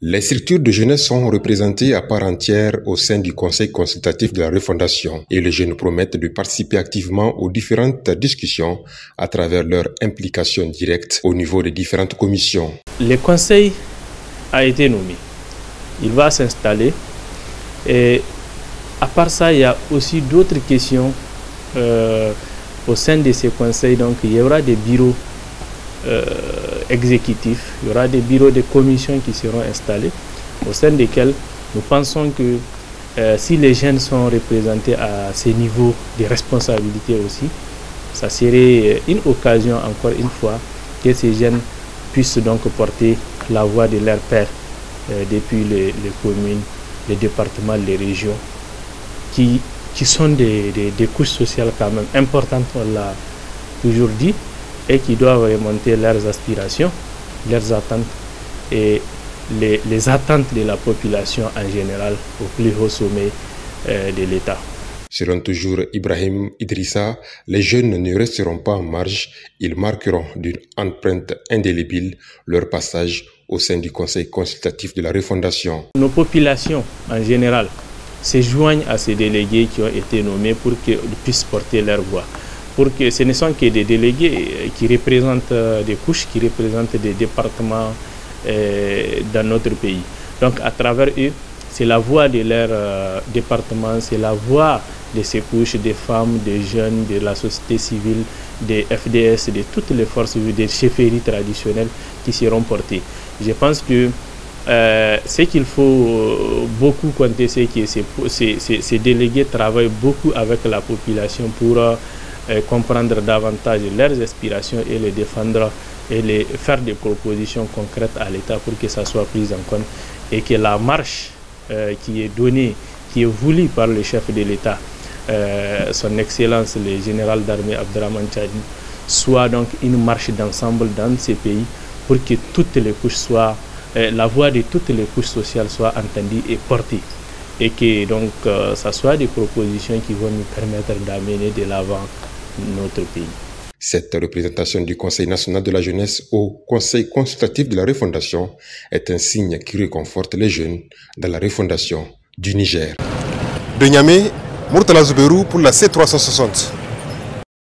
Les structures de jeunesse sont représentées à part entière au sein du Conseil consultatif de la refondation et les jeunes promettent de participer activement aux différentes discussions à travers leur implication directe au niveau des différentes commissions. Le conseil a été nommé, il va s'installer et à part ça, il y a aussi d'autres questions au sein de ces conseils. Donc il y aura des bureaux exécutifs, il y aura des bureaux de commissions qui seront installés, au sein desquels nous pensons que si les jeunes sont représentés à ces niveaux de responsabilité aussi, ça serait une occasion encore une fois que ces jeunes puissent donc porter la voix de leurs pairs depuis les communes, les départements, les régions, qui sont des couches sociales quand même importantes, on l'a toujours dit, et qui doivent remonter leurs aspirations, leurs attentes et les attentes de la population en général au plus haut sommet de l'État. Selon toujours Ibrahim Idrissa, les jeunes ne resteront pas en marge, ils marqueront d'une empreinte indélébile leur passage au sein du Conseil consultatif de la refondation. Nos populations en général se joignent à ces délégués qui ont été nommés pour qu'ils puissent porter leur voix. Pour que ce ne sont que des délégués qui représentent des couches, qui représentent des départements dans notre pays. Donc à travers eux, c'est la voix de leur département, c'est la voix de ces couches, des femmes, des jeunes, de la société civile, des FDS, de toutes les forces, des chefferies traditionnelles qui seront portées. Je pense que ce qu'il faut beaucoup compter, c'est que ces délégués travaillent beaucoup avec la population pour comprendre davantage leurs aspirations et les défendre et faire des propositions concrètes à l'État pour que ça soit pris en compte et que la marche qui est donnée, qui est voulue par le chef de l'État, son Excellence le général d'armée Abdrahmane Tchiani, soit donc une marche d'ensemble dans ces pays pour que toutes les couches soient, la voix de toutes les couches sociales soit entendue et portée. Et que donc ça soit des propositions qui vont nous permettre d'amener de l'avant notre pays. Cette représentation du Conseil national de la jeunesse au Conseil consultatif de la refondation est un signe qui réconforte les jeunes dans la refondation du Niger. De Niamey, Murtala Zouberou pour la C360.